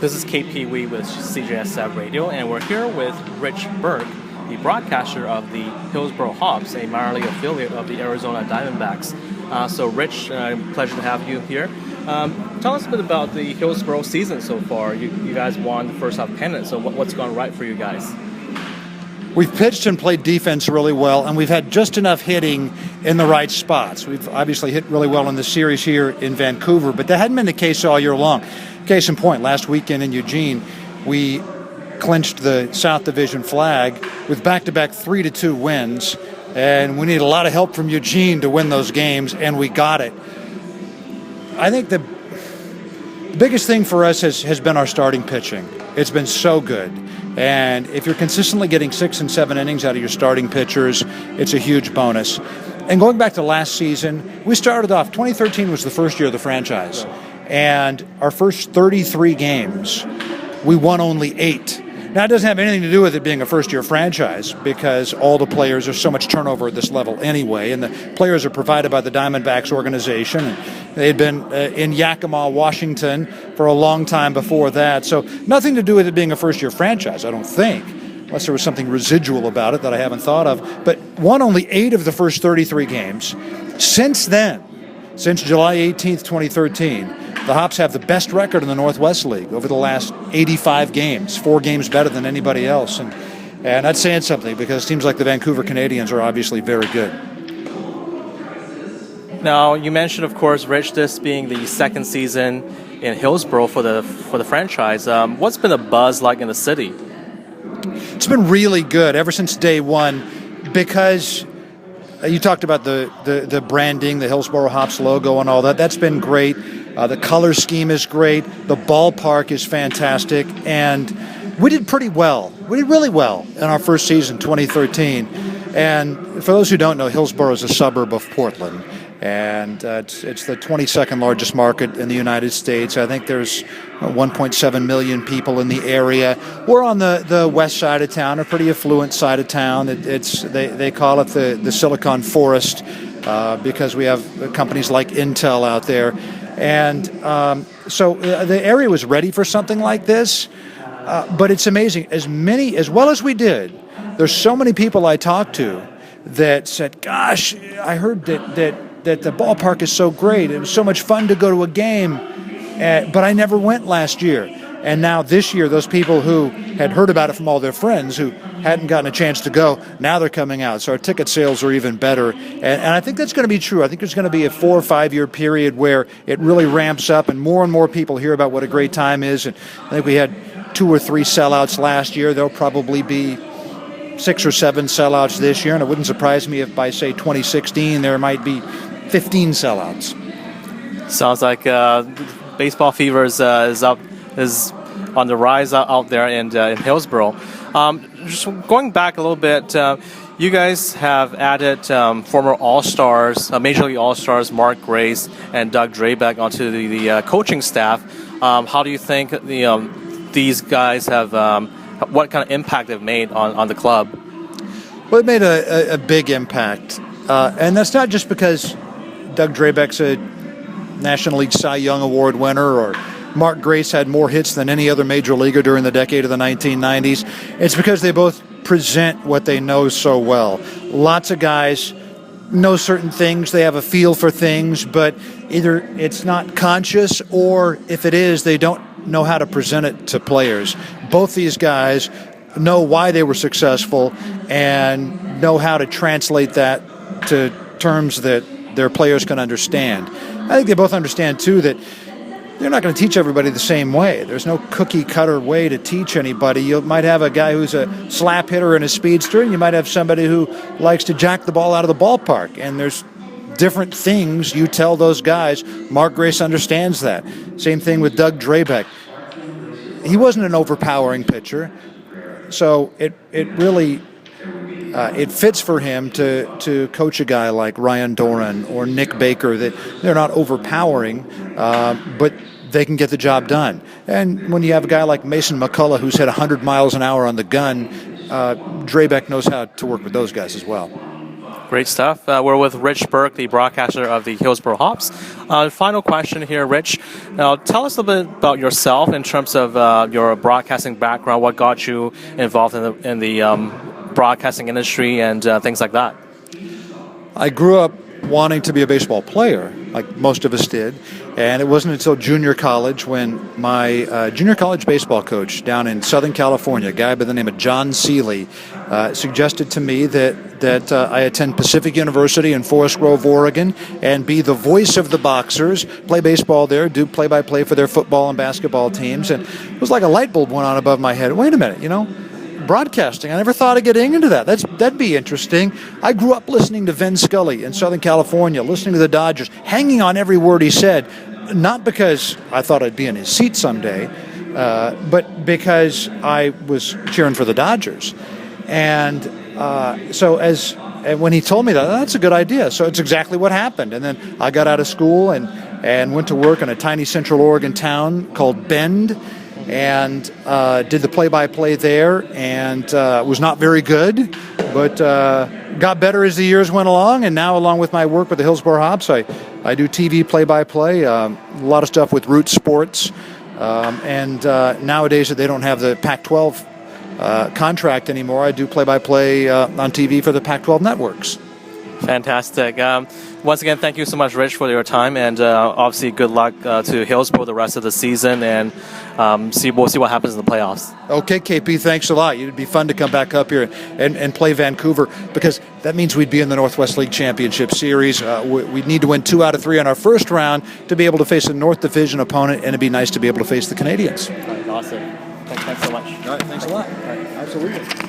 This is KPW with CJSF Radio, and we're here with Rich Burk, the broadcaster of the Hillsboro Hops, a minor league affiliate of the Arizona Diamondbacks. So, Rich, pleasure to have you here. Tell us a bit about the Hillsboro season so far. You guys won the first half pennant, so what's gone right for you guys? We've pitched and played defense really well, and we've had just enough hitting in the right spots. We've obviously hit really well in the series here in Vancouver, but that hadn't been the case all year long. Case in point, last weekend in Eugene, we clinched the South Division flag with back-to-back 3-2 wins, and we need a lot of help from Eugene to win those games, and we got it. I think the biggest thing for us has been our starting pitching. It's been so good. And if you're consistently getting 6 and 7 innings out of your starting pitchers, it's a huge bonus. And going back to last season, we started off, 2013 was the first year of the franchise. And our first 33 games, we won only 8. Now, it doesn't have anything to do with it being a first-year franchise because all the players, there's so much turnover at this level anyway, and the players are provided by the Diamondbacks organization. They had been in Yakima, Washington for a long time before that, so nothing to do with it being a first-year franchise, I don't think, unless there was something residual about it that I haven't thought of. But won only 8 of the first 33 games. Since then, since July 18th, 2013, the Hops have the best record in the Northwest League over the last 85 games, 4 games better than anybody else. And that's saying something because teams like the Vancouver Canadians are obviously very good. Now, you mentioned, of course, Rich, this being the second season in Hillsboro for the franchise. What's been the buzz like in the city? It's been really good ever since day one because you talked about the branding, the Hillsboro Hops logo and all that. That's been great. The color scheme is great. The ballpark is fantastic. And we did pretty well. We did really well in our first season, 2013. And for those who don't know, Hillsboro is a suburb of Portland. And it's the 22nd largest market in the United States. I think there's 1.7 million people in the area. We're on the west side of town, a pretty affluent side of town. They call it the Silicon Forest because we have companies like Intel out there. And so the area was ready for something like this. But it's amazing. As well as we did, there's so many people I talked to that said, gosh, I heard that the ballpark is so great. It was so much fun to go to a game, but I never went last year. And now this year, those people who had heard about it from all their friends who hadn't gotten a chance to go, now they're coming out. So our ticket sales are even better. And I think that's going to be true. I think there's going to be a 4 or 5 year period where it really ramps up and more people hear about what a great time is. And I think we had 2 or 3 sellouts last year. There'll probably be 6 or 7 sellouts this year. And it wouldn't surprise me if by, say, 2016, there might be 15 sellouts. Sounds like baseball fever is on the rise out there in Hillsboro. Just going back a little bit, you guys have added former All-Stars, Major League All-Stars Mark Grace and Doug Drabek onto the coaching staff. How do you think these guys have, what kind of impact they've made on the club? Well, it made a big impact. And that's not just because Doug Drabek's a National League Cy Young Award winner or Mark Grace had more hits than any other major leaguer during the decade of the 1990s. It's because they both present what they know so well. Lots of guys know certain things, they have a feel for things, but either it's not conscious or if it is, they don't know how to present it to players. Both these guys know why they were successful and know how to translate that to terms that their players can understand. I think they both understand, too, that they're not going to teach everybody the same way. There's no cookie-cutter way to teach anybody. You might have a guy who's a slap hitter and a speedster, and you might have somebody who likes to jack the ball out of the ballpark. And there's different things you tell those guys. Mark Grace understands that. Same thing with Doug Drabek. He wasn't an overpowering pitcher, so it really it fits for him to coach a guy like Ryan Doran or Nick Baker, that they're not overpowering, but they can get the job done. And when you have a guy like Mason McCullough who's hit 100 miles an hour on the gun, Drabek knows how to work with those guys as well. Great stuff. We're with Rich Burk, the broadcaster of the Hillsboro Hops. Final question here, Rich. Now, tell us a little bit about yourself in terms of your broadcasting background. What got you involved in the broadcasting industry and things like that? I grew up wanting to be a baseball player, like most of us did, and it wasn't until junior college when my junior college baseball coach down in Southern California, a guy by the name of John Seeley, suggested to me that I attend Pacific University in Forest Grove, Oregon, and be the voice of the Boxers, play baseball there, do play-by-play for their football and basketball teams, and it was like a light bulb went on above my head. Wait a minute, broadcasting. I never thought of getting into that. That'd be interesting. I grew up listening to Vin Scully in Southern California, listening to the Dodgers, hanging on every word he said, not because I thought I'd be in his seat someday, but because I was cheering for the Dodgers. And so when he told me that's a good idea. So it's exactly what happened. And then I got out of school and went to work in a tiny Central Oregon town called Bend, and did the play-by-play there, and was not very good, but got better as the years went along. And now, along with my work with the Hillsboro Hops, I do TV play-by-play, a lot of stuff with Root Sports, and nowadays that they don't have the Pac-12 contract anymore, I do play-by-play on TV for the Pac-12 networks. Fantastic. Once again, thank you so much, Rich, for your time, and obviously good luck to Hillsboro the rest of the season, and we'll see what happens in the playoffs. Okay, KP, thanks a lot. It'd be fun to come back up here and play Vancouver, because that means we'd be in the Northwest League Championship Series. We'd need to win 2 out of 3 on our first round to be able to face a North Division opponent, and it'd be nice to be able to face the Canadians. All right, awesome. Thanks so much. All right, thanks a lot. All right, absolutely.